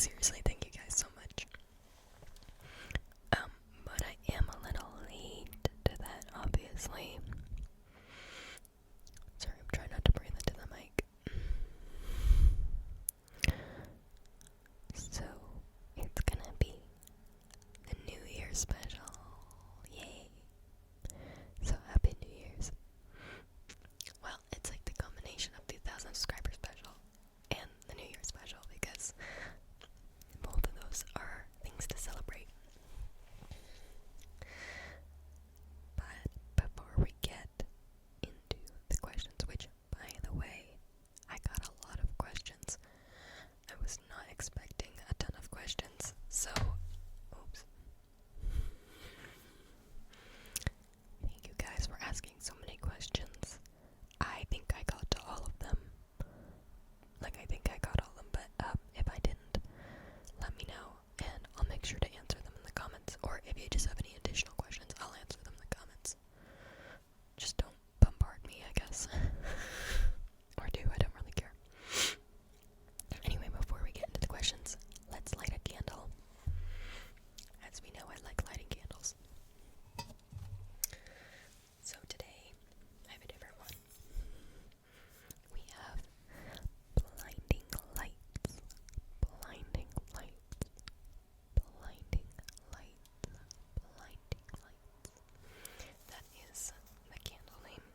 seriously, thank you guys so much. But I am a little late to that, obviously. Sorry, I'm trying not to breathe into the mic. So, it's gonna be the New Year special. Yay! So, Happy New Year's. Well, it's like the combination of the 1,000 subscriber special and the New Year special because both of those are things to celebrate. But before we get into the questions, which, by the way, I got a lot of questions. I was not expecting a ton of questions, so, oops. Thank you guys for asking so many questions. I think I got to all of them. But if I didn't, let me know, and I'll make sure to answer them in the comments. Or if you just have any additional questions, I'll answer them in the comments. Just don't bombard me, I guess. Or do, I don't really care. Anyway, before we get into the questions, let's light a candle. As we know, I like lighting candles. So today, I have a different one. We have blinding lights, blinding lights, blinding lights, blinding lights. That is the candle name.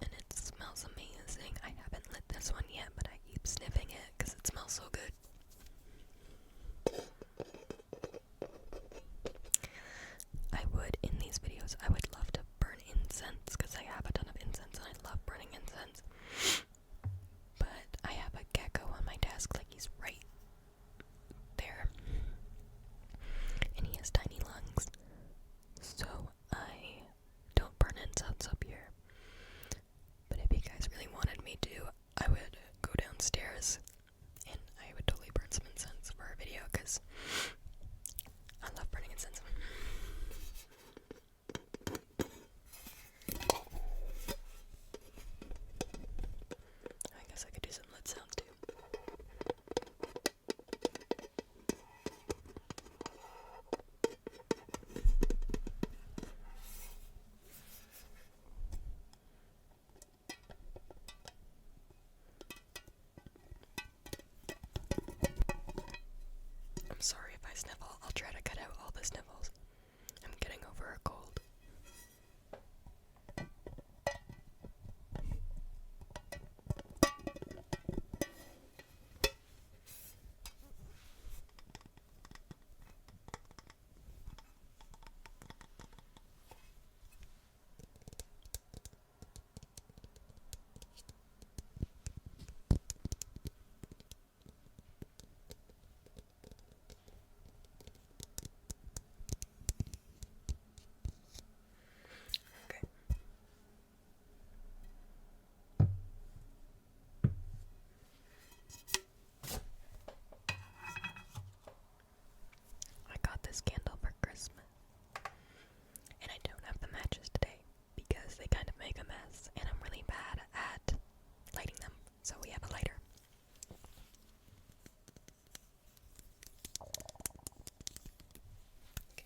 And it smells amazing. I haven't lit this one yet, but I keep sniffing it because it smells so good. In these videos, I would love to burn incense because I have a ton of incense and I love burning incense. But I have a gecko on my desk, like he's right there. And he has tiny lungs. So I don't burn incense up here. But if you guys really wanted me to, I would go downstairs and I would totally burn some incense for a video because I love burning incense. I guess I could do some lit sounds too. I'm sorry if I sniffle. I'll try to cut out all the sniffles. I'm getting over a cold. This candle for Christmas, and I don't have the matches today because they kind of make a mess and I'm really bad at lighting them, so we have a lighter. Okay.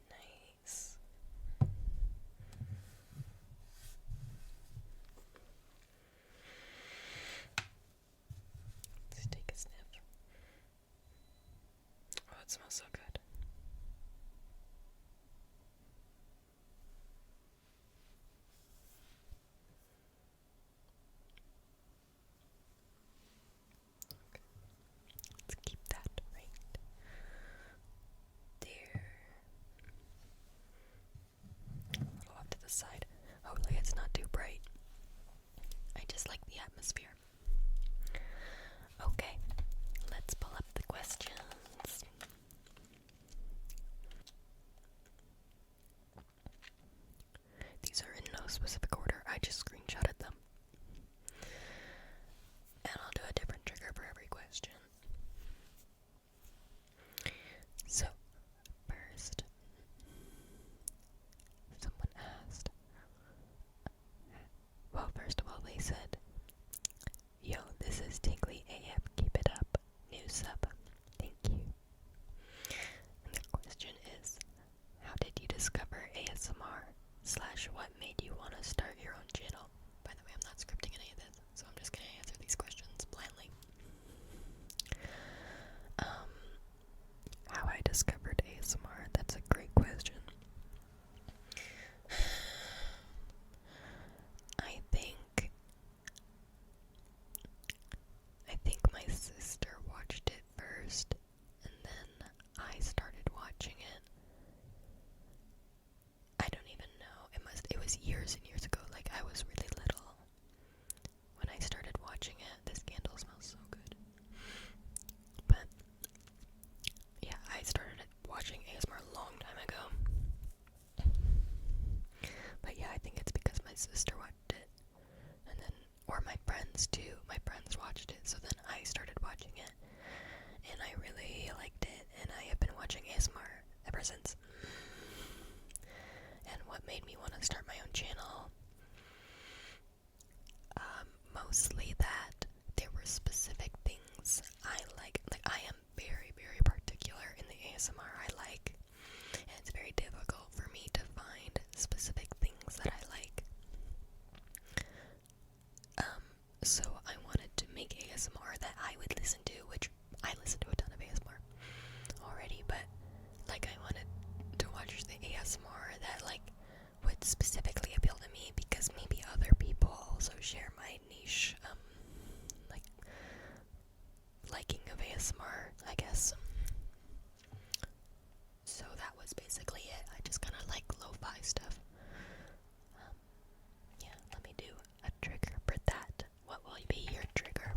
Nice. Let's take a sniff. Oh, it smells so good. Okay. Let's keep that right there. A little off to the side. Hopefully it's not too bright. I just like the atmosphere. Okay, let's pull up the questions. watching it. I don't even know. It was years and years ago. Like, I was really little when I started watching it. This candle smells so good. But yeah, I started watching ASMR a long time ago. But yeah, I think it's because my sister watched it. And then, or my friends too. My friends watched it, so then I started watching it. And I really liked it, and I have been watching ASMR ever since. And what made me want to start my own channel? Mostly that there were specific things I like. Like, I am very, very particular in the ASMR I like. And it's very difficult for me to find specific things that I like. So I wanted to make ASMR that I would listen to, which I listen to a ton of ASMR already, but like, I wanted to watch the ASMR that like would specifically appeal to me, because maybe other people also share my niche like liking of ASMR, I guess. So that was basically it. I just kind of like lo-fi stuff. Yeah, let me do a trigger for that. What will be your trigger?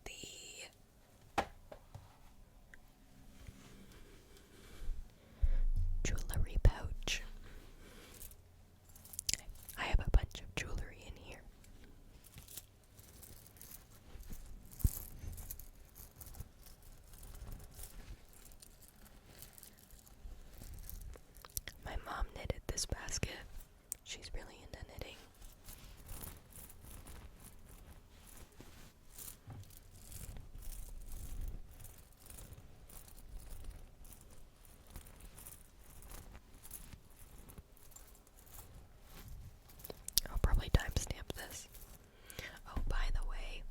The jewelry pouch. I have a bunch of jewelry in here. My mom knitted this basket. She's really into knitting. I'll probably timestamp this. Oh, by the way,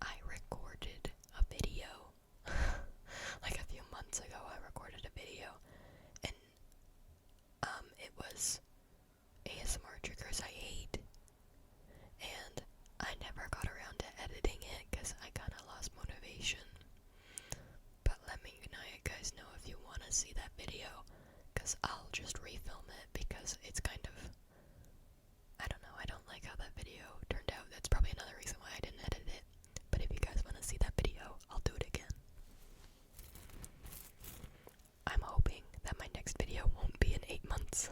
I recorded a video. Like, a few months ago, I recorded a video, and it was ASMR triggers I hate, and I never got around to editing it because I kind of lost motivation. But let me know, you guys know if you want to see that video, because I'll just refilm it, because it's kind of, I don't know, I don't like how that video turned out. That's probably another reason why I didn't edit it. But if you guys want to see that video, I'll do it again. I'm hoping that my next video won't be in 8 months.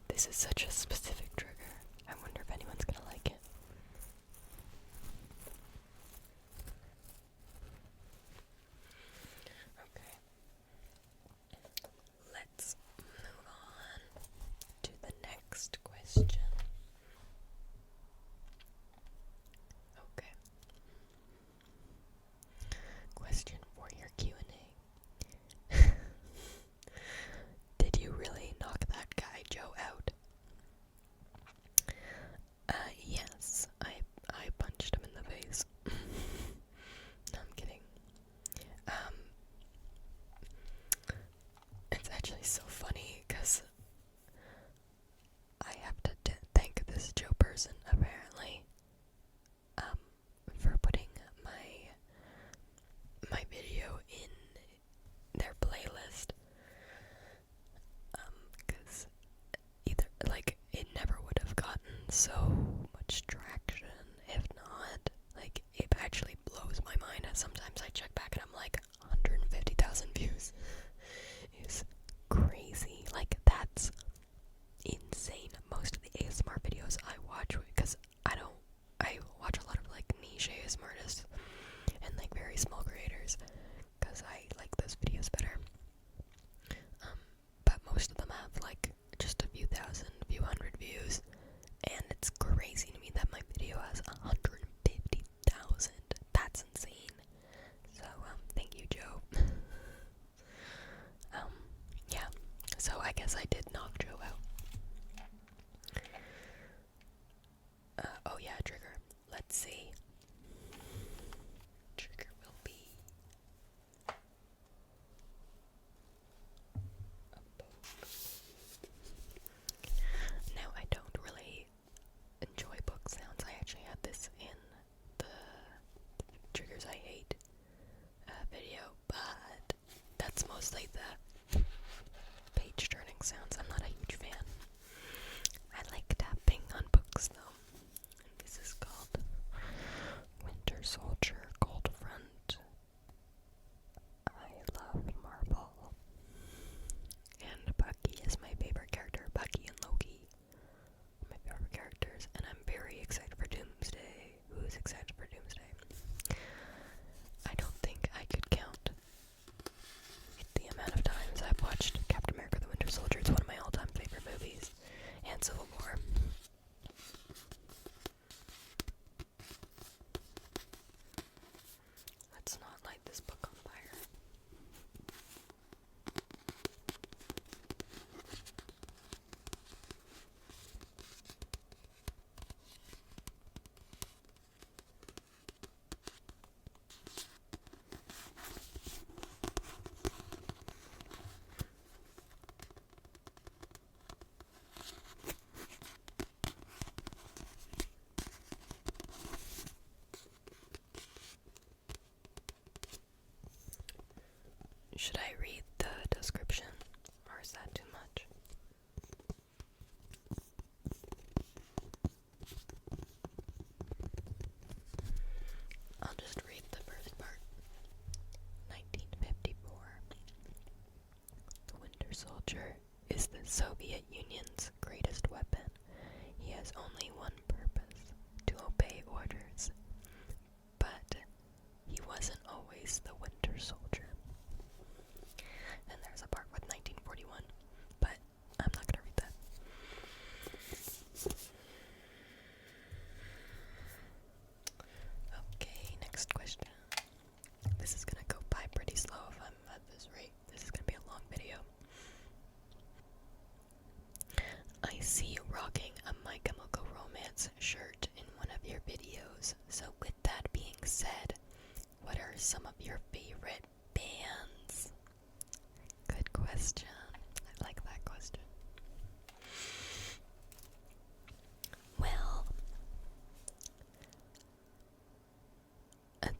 This is such a specific trigger. I wonder if anyone's gonna like it. Okay. Let's move on to the next question. Okay. Question for your Q&A. Did you really knock that guy Joe out? Yes. I punched him in the face. No, I'm kidding. It's actually so funny, because I have to thank this Joe person, apparently, for putting my video in their playlist, because either, like, it never would have gotten so much traction if not. Like, it actually blows my mind, and sometimes I check back and I'm like, 150,000 views is crazy. Like, that's insane. Most of the ASMR videos I watch, because I watch a lot of like niche ASMR artists and like very small creators, because I like those videos better. But most of them have like just a few thousand, a few hundred views, and it's crazy to me that my video has 150,000. That's insane. So thank you, Joe. Yeah. So I guess I did knock Joe out. Oh yeah, trigger. Let's see. sounds. I'm not a huge fan. I like tapping on books though. And this is called Winter Soldier Cold Front. I love Marvel. And Bucky is my favorite character. Bucky and Loki are my favorite characters. And I'm very excited for Doomsday. Who's excited for Doomsday? I don't think I could count the amount of times I've watched Captain America the Winter Soldier. It's one of my all-time favorite movies. And Civil War. Let's not light this book on fire. Should I read the description, or is that too much? I'll just read the first part. 1954. The Winter Soldier is the Soviet Union's greatest weapon. He has only one purpose, to obey orders. But he wasn't always the Winter Soldier. And there's a part with 1941, but I'm not gonna read that. Okay, next question. This is gonna go by pretty slow if I'm at this rate. This is gonna be a long video. I see you rocking a My Chemical Romance shirt in one of your videos. So with that being said, what are some of your favorite bands? Good question. I like that question. Well,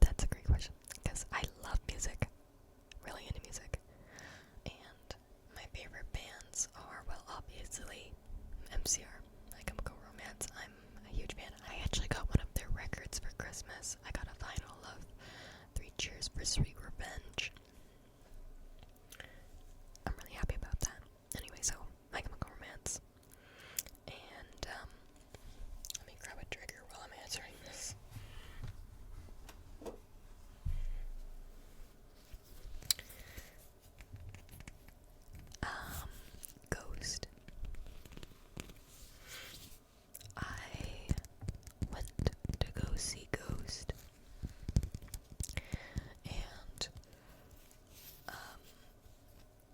that's a great question because I love music, really into music, and my favorite bands are, well, obviously MCR, My Chemical Romance. I'm a huge fan. I actually got one of their records for Christmas. I got a vinyl of 3 Cheers for Sweet Revenge. I'm really happy about that. Anyway, so My Chemical Romance. And let me grab a trigger while I'm answering this. Ghost. I went to go see Ghost. And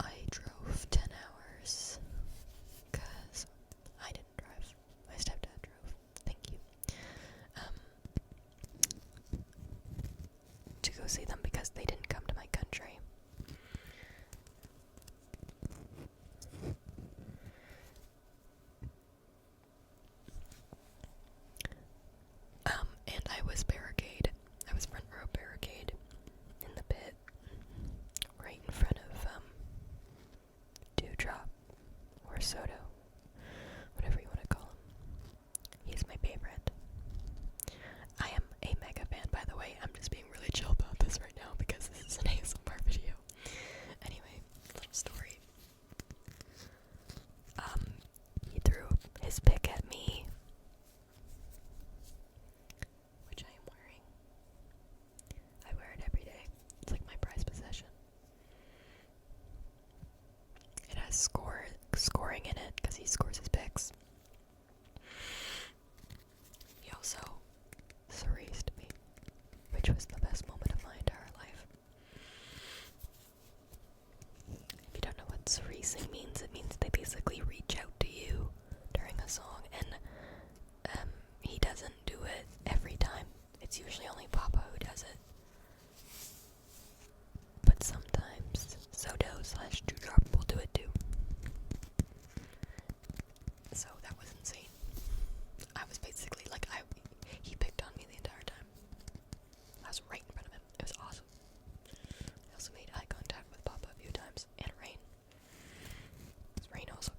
I drove 10 hours because I didn't drive. My stepdad drove. Thank you. To go see them because they didn't come to my country. And I was front row barricade in the pit, right in front of, Dewdrop, or Soto, whatever you want to call him. He's my favorite. I am a mega fan, by the way. I'm just being really chill about this right now because this is an ASMR video. Anyway, little story. He threw his pick at me, which I am wearing. I wear it every day. It's like my prized possession. It has scoring in it because he scores his picks. He also cerised me, which was the best moment of my entire life. If you don't know what cerising means, it means they basically reach out to you during a song, and he doesn't do it every time. It's usually only Papa who does it. But sometimes Soto/Dewdrop will do it too. So that was insane. I was basically like, he picked on me the entire time. I was right in front of him. It was awesome. I also made eye contact with Papa a few times, and Rain. Rain also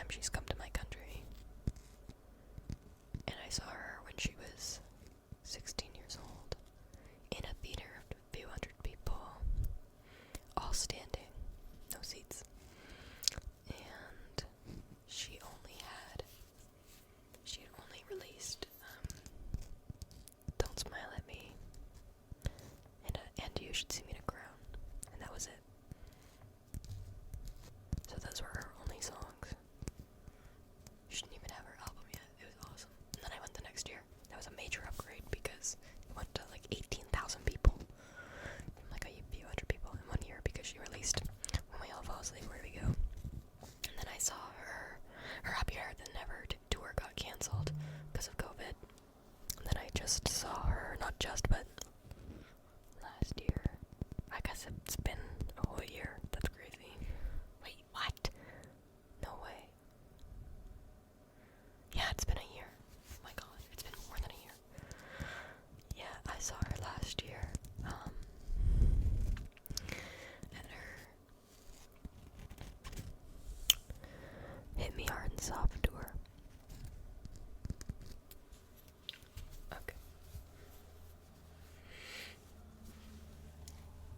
time she's come to my country. And I saw her when she was 16 years old in a theater of a few hundred people, all standing, no seats. And she had only released Don't Smile at Me and You Should See Me in a Crown, and that was it. So those were her only songs. She didn't even have her album yet. It was awesome. And then I went the next year. That was a major upgrade because it went to like 18,000 people. Like a few hundred people in 1 year because she released When We All Fall Asleep, Where We Go. And then I saw her Happier Than Ever tour got canceled because of COVID. And then I just saw her, not just, but last year. I guess it's been a whole year. That's crazy. Wait, what? No way. Yeah, it's been a year. Oh my god, it's been more than a year. Yeah, I saw her last year. And her Hit Me Hard and Soft tour. Okay.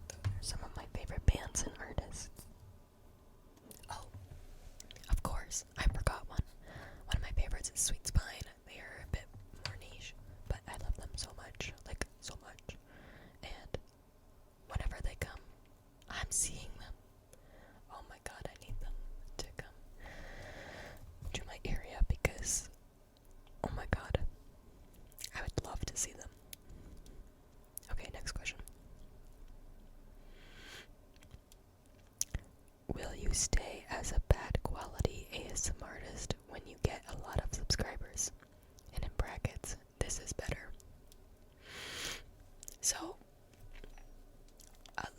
Those are some of my favorite bands and artists. Oh, of course, I forgot one. One of my favorites is Sweet Spine. They are a bit more niche, but I love them so much, like so much. And whenever they come, I'm seeing them. Oh my god, I need them to come to my area because, oh my god, I would love to see them. Okay, next question. Will you stay as a bad quality ASM artist when you get a lot of subscribers? And in brackets, this is better. So,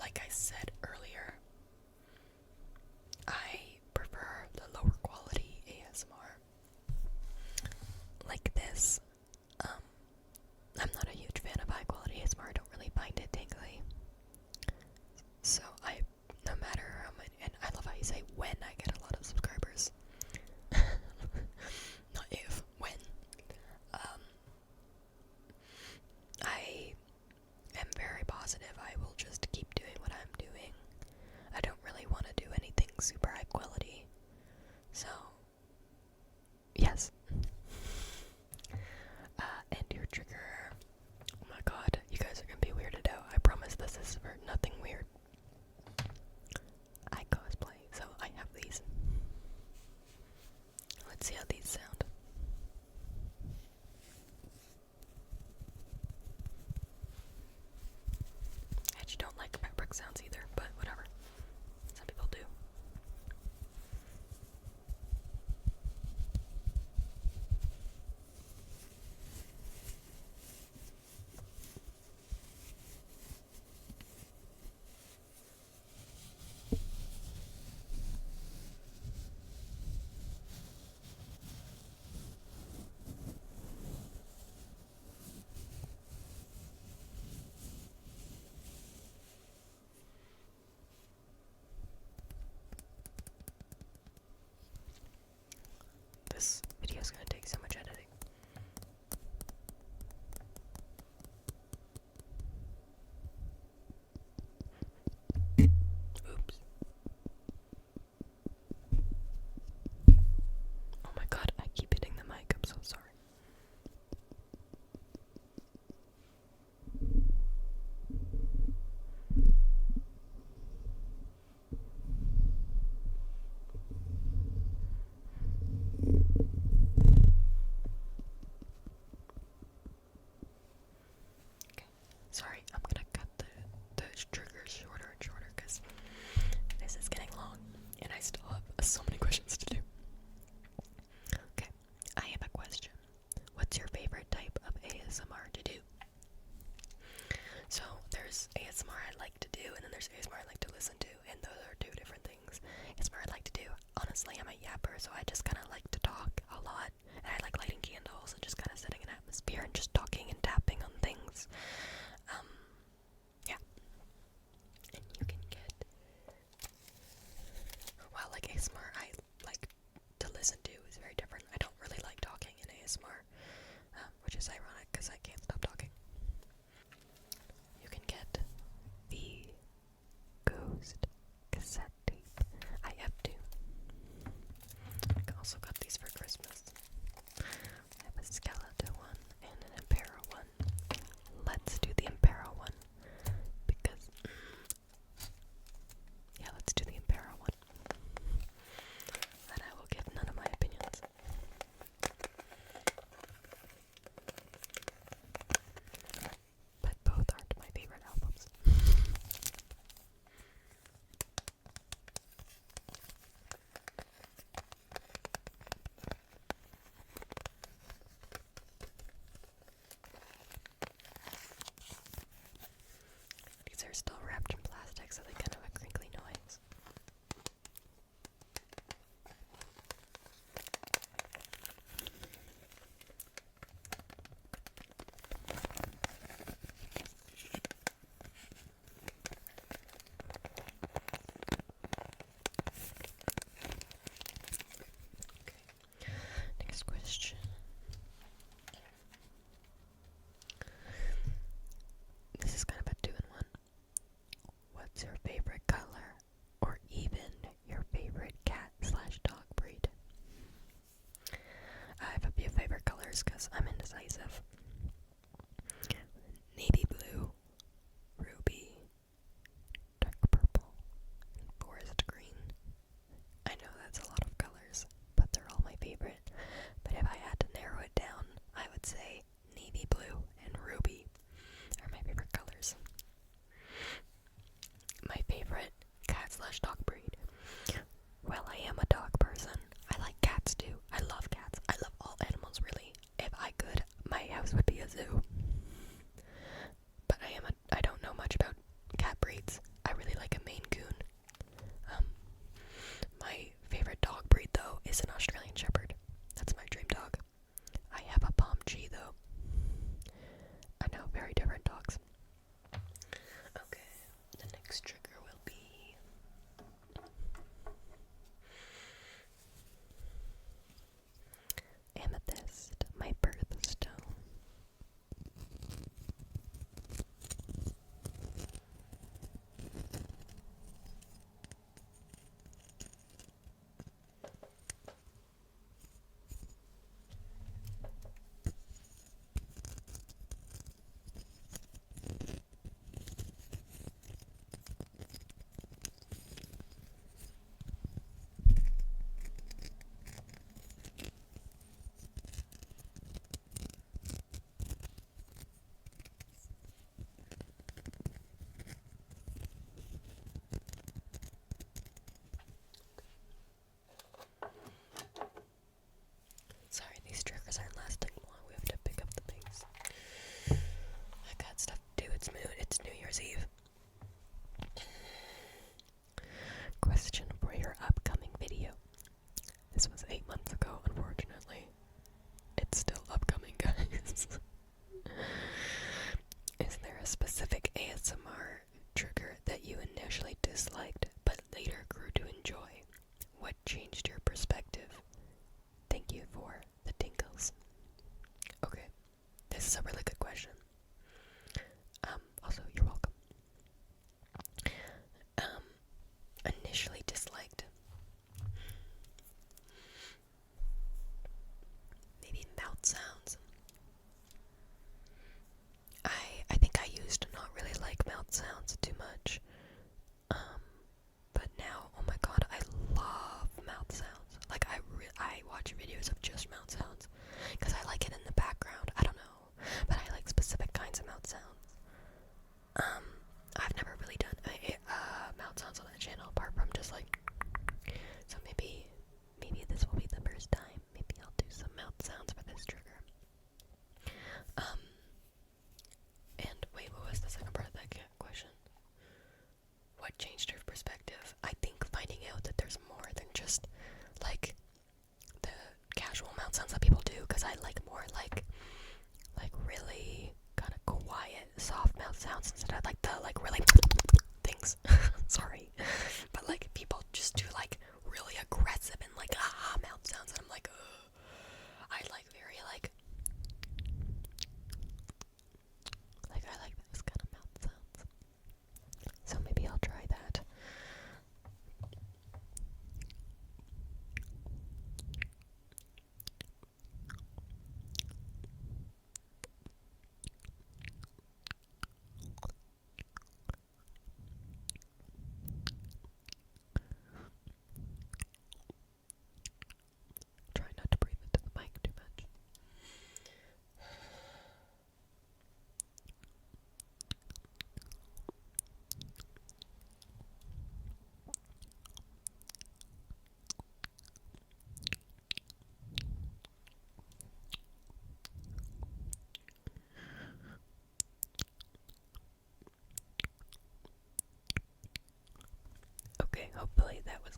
like I said earlier, I prefer the lower quality ASMR. Like this. I'm not a huge fan of high quality ASMR. I don't really find it tingly. So no matter how many, and I love how you say when I get a lot of subscribers. Not if, when. I am very positive I will just keep doing what I'm doing. I don't really want to do anything super high quality. So, yes. And your trigger. Oh my god, you guys are gonna be weirded out. I promise this is for nothing weird. I cosplay, so I have these. Let's see how these sound. I actually don't like fabric sounds either, but whatever. Some people do. This video is going to take so much editing. Oops. Oh my god, I keep hitting the mic. I'm so sorry. Sorry, I'm gonna cut the triggers shorter and shorter because this is getting long and I still have so many questions to do. Okay, I have a question. What's your favorite type of ASMR to do? So there's ASMR I like to do and then there's ASMR I like to listen to, and those are two different things. ASMR I like to do, honestly, I'm a yapper, so I just kind of like to talk a lot, and I like lighting candles and just kind of setting an atmosphere and just talking and tapping on things. Yeah. And you can get, well, like ASMR I like to listen is ironic because I can't stop talking. You can get the Ghost cassette tape. I have two. I also got these for Christmas. I have a skeleton one and an Impera one. Let's do the Impera one because yeah, let's do the Impera one. And I will give none of my opinions. But both aren't my favorite albums. These are still wrapped in plastic, so they kind of have a crinkly noise. Next question. This is kind of a two-in-one. What's your favorite color, or even your favorite cat/dog breed? I have a few favorite colors because I'm indecisive. Navy blue, ruby, dark purple, and forest green. I know that's a lot of colors, but they're all my favorite. But if I had to narrow it down, I would say navy blue and ruby are my favorite colors. My favorite cat/dog breed. Well, I am a dog person. I like cats too. I love cats. I love all animals, really. If I could, my house would be a zoo. But I don't know much about cat breeds. I really like a Maine Coon. My favorite dog breed, though, is an Australian Shepherd. That's my dream dog. I have a Pomchi, though. I know, very different dogs. Okay, the next trigger will be Amethyst, my birthstone. Sorry, these triggers aren't lasting long. We have to pick up the pace. I got stuff to do. It's New Year's Eve. Question for your upcoming video. This was 8 months ago, unfortunately. It's still upcoming, guys. Is there a specific ASMR trigger that you initially disliked but later grew to enjoy? What changed your perspective? Thank you for the tinkles. Okay, this is a really good question. Also, you're welcome. Initially disliked. Maybe mouth sounds. I think I used to not really like mouth sounds too much. But now, oh my god, I love mouth sounds. Like, I watch videos of just mouth sounds because I like it in the background. I don't know, but I like specific kinds of mouth sounds. I've never really done mouth sounds on that channel apart from just like, so maybe this will be the first time. Maybe I'll do some mouth sounds for this trigger. And wait, what was the second part of that question? What changed your perspective? I think finding out that there's more than just like the casual mouth sounds that people do, because I like more like really kind of quiet, soft mouth sounds instead of like the like really things. Sorry, but like people just do like really aggressive and like mouth sounds, and I'm like, I like very like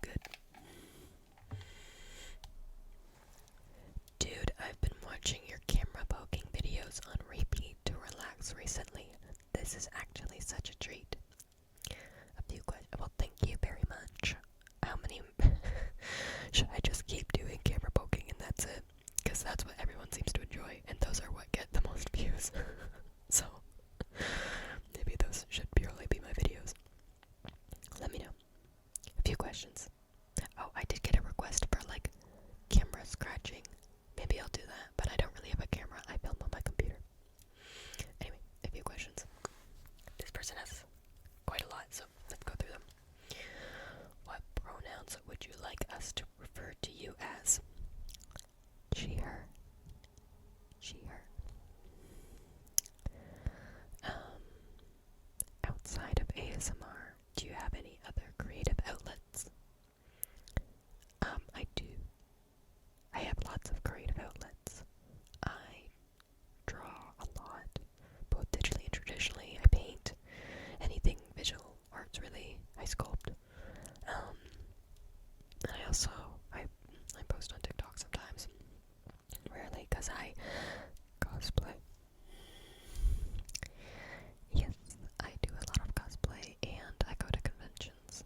good. Dude, I've been watching your camera poking videos on repeat to relax recently. This is actually such a treat. A few questions. Well, thank you very much. How many? Should I just keep doing camera poking and that's it? Because that's what everyone seems to enjoy, and those are what get the most views. So, maybe those should purely be my videos. Let me know. A few questions. Oh, I did get a request for, like, camera scratching. Maybe I'll do that, but I don't really have a camera. I film on my computer. Anyway, a few questions. This person has quite a lot, so let's go through them. What pronouns would you like us to refer to you as? She, her. She, her. Outside of ASMR, do you have any other creative outlets? I do. I have lots of creative outlets. I draw a lot, both digitally and traditionally. I paint, anything visual arts really. I sculpt. And I also, I post on TikTok sometimes. Rarely, because I cosplay. Yes, I do a lot of cosplay, and I go to conventions.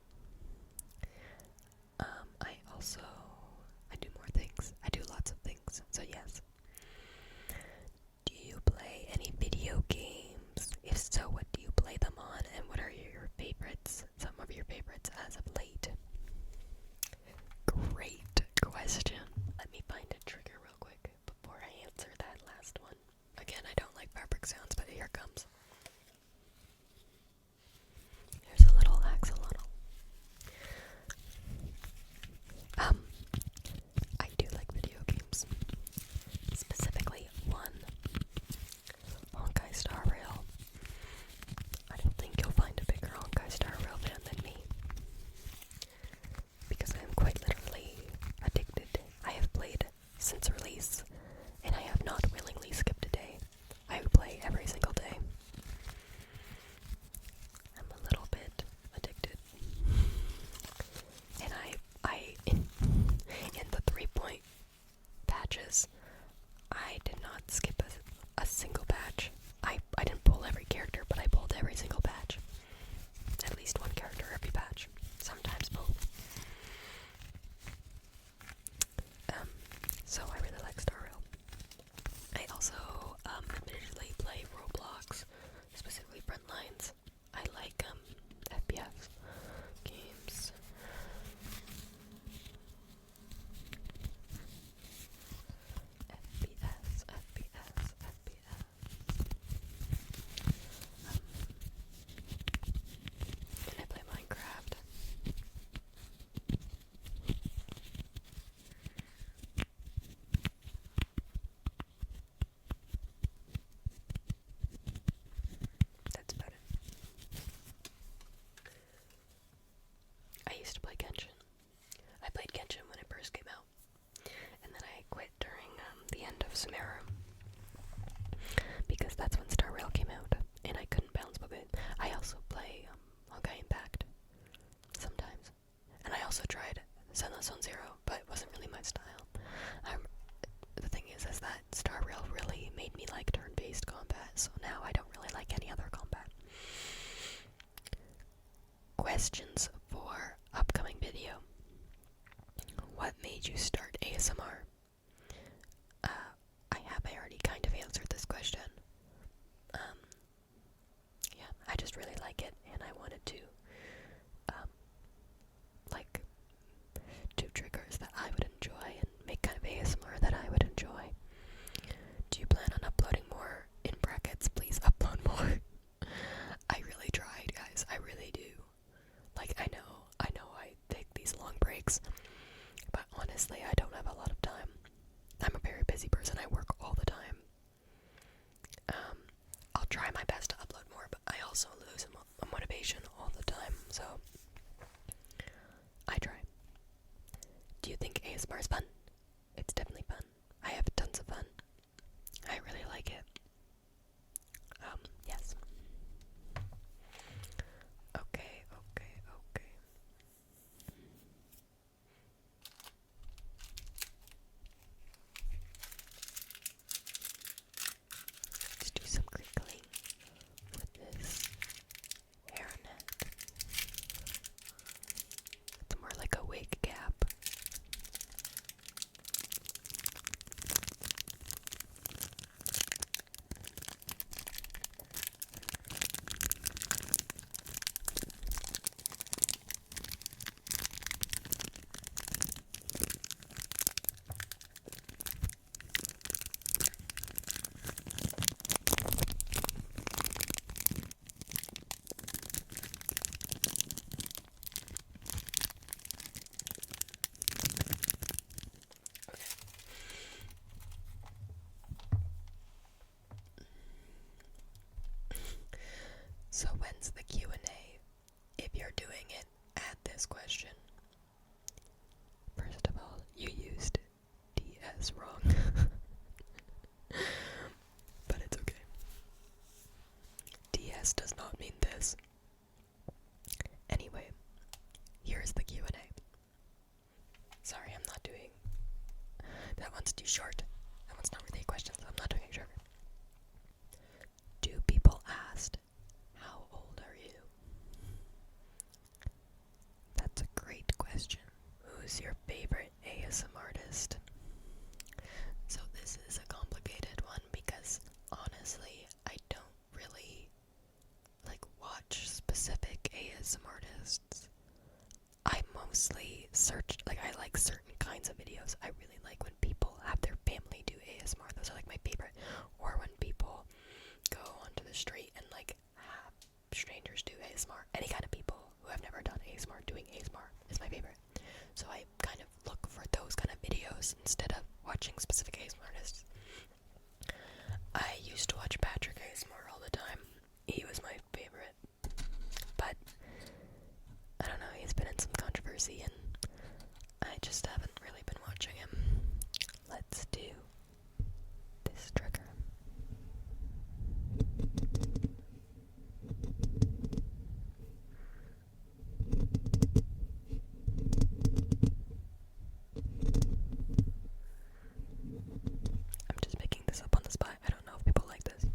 I do more things. I do lots of things, so yes. Do you play any video games? If so, what do you play them on, and what are your favorites? Some of your favorites as of late. Great question. Let me find a trigger real quick before I answer that last one. Again, I don't like fabric sounds, but here it comes. There's a little axolotl. I do like video games. Specifically one, Honkai Star Rail. I don't think you'll find a bigger Honkai Star Rail fan than me, because I am quite literally addicted. I have played since release, and I have not willingly skipped a day. I play every single day. I'm a little bit addicted. And in the 3-point patches, I did not skip a single patch. I didn't pull every character, but I pulled every single patch. At least one character every patch. Sometimes both. So I really like Star Rail. I also admittedly play Roblox, specifically Frontlines. I like FPS games. FPS. And I play Minecraft. That's about it. I used to play Genshin. I played Genshin when it first came out, and then I quit during the end of Sumeru, because that's when Star Rail came out, and I couldn't bounce with it. I also play Honkai Impact sometimes, and I also tried Zenless Zone Zero, but it wasn't really my style. The thing is that Star Rail really made me like turn-based combat, so now I don't really like any other combat. Questions for upcoming video. What made you start ASMR? I already kind of answered this question. Yeah, I just really like it, and I wanted to, do triggers that I would enjoy and make kind of ASMR that I would enjoy. Do you plan on uploading more? In brackets, please upload more. I really tried, guys. I really do. Like, I know I take these long breaks, but honestly, I don't have a lot of time. I'm a very busy person. I work all the time. I'll try my best to upload more, but I also lose motivation all the time, so I try. Do you think ASMR is fun? It's definitely fun. I have tons of fun. I really like it. Yes. Okay. That one's too short. That one's not really a question, so I'm not doing a trigger. Do people ask, how old are you? That's a great question. Who's your favorite ASM artist? So this is a complicated one because honestly, I don't really watch specific ASM artists. I mostly search, I like certain kinds of videos. I really like when people have their family do ASMR. Those are my favorite. Or when people go onto the street and have strangers do ASMR. Any kind of people who have never done ASMR doing ASMR is my favorite. So I kind of look for those kind of videos instead of watching specific ASMR artists. I used to watch Patrick ASMR all the time. He was my favorite. But I don't know, he's been in some controversy and I just haven't really been watching him. Let's do this trigger. I'm just making this up on the spot. I don't know if people like this.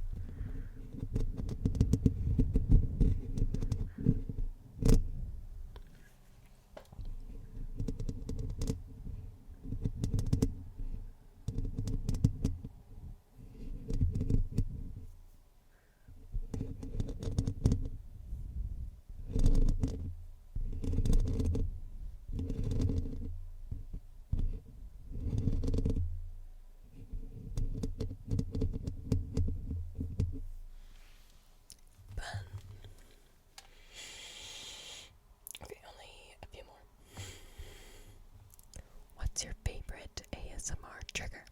What's your favorite ASMR trigger?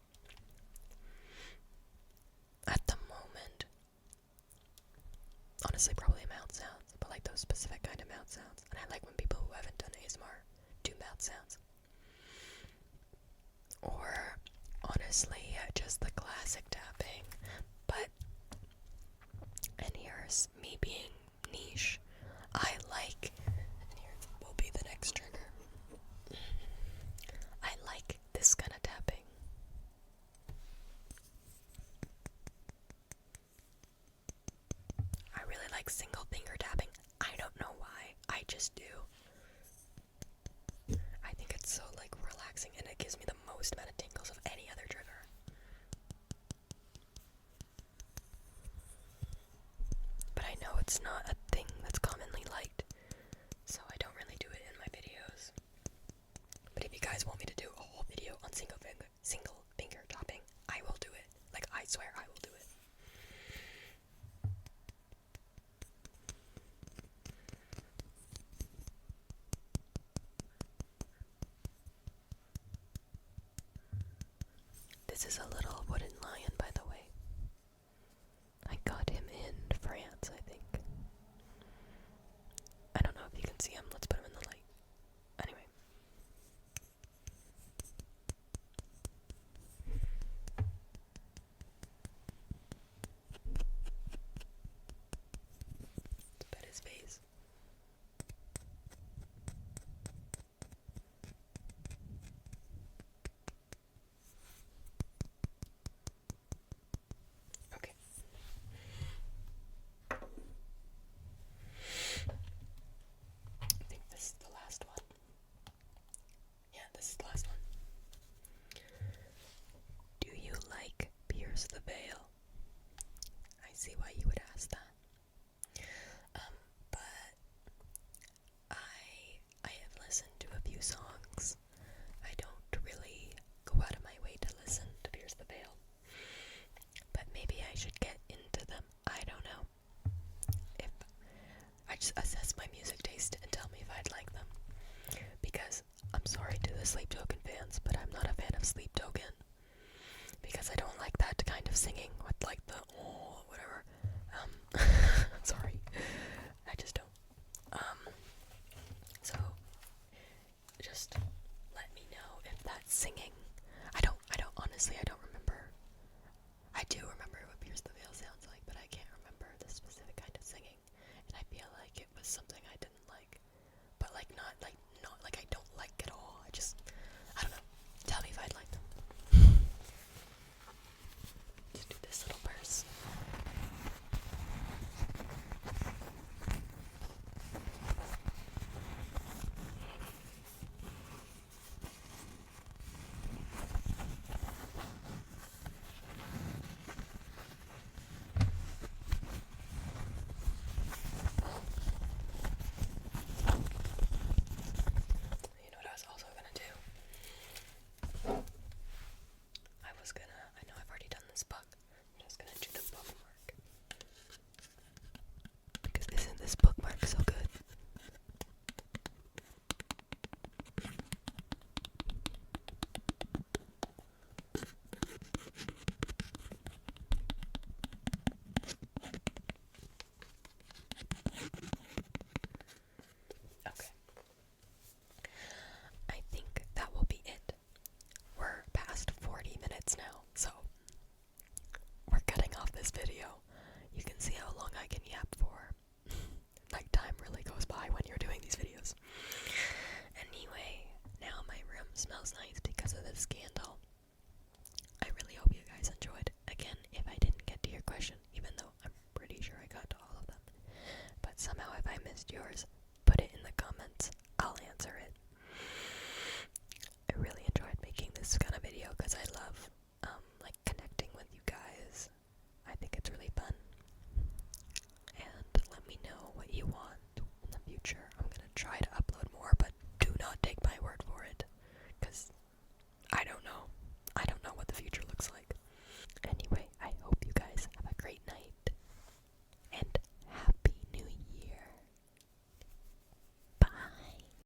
At the moment, honestly, probably mouth sounds, but those specific kind of mouth sounds. And I like when people who haven't done ASMR do mouth sounds. Or, honestly, just the classic tapping. But, and here's me being niche. I like, and here will be the next trigger. I like this kind of tapping. I really like single finger tapping. I don't know why. I just do. I think it's so relaxing and it gives me the most amount of tingles of any other trigger. But I know it's not a thing that's commonly liked, so I don't really do it in my videos. But if you guys want me to do a whole video on single finger tapping, I will do it. I swear I will do it. This is a little wooden lion, by the way. I got him in France, I think. I don't know if you can see him. Let's put him in the light. Anyway. Let's pet his face. Okay. I think this is the last one. Yeah, this is the last one. Do you like Pierce the Veil? I see why you would ask that. But I have listened to a few songs. I don't really go out of my way to listen to Pierce the Veil. But maybe I should get into them. I don't know. If I just assess my music taste and tell me if I'd like them. Because I'm sorry to the Sleep Token fans, but I'm not a fan of Sleep Token. Because I don't like that kind of singing with the oh whatever. Sorry. I just don't. So just let me know if that's singing. I don't honestly, I don't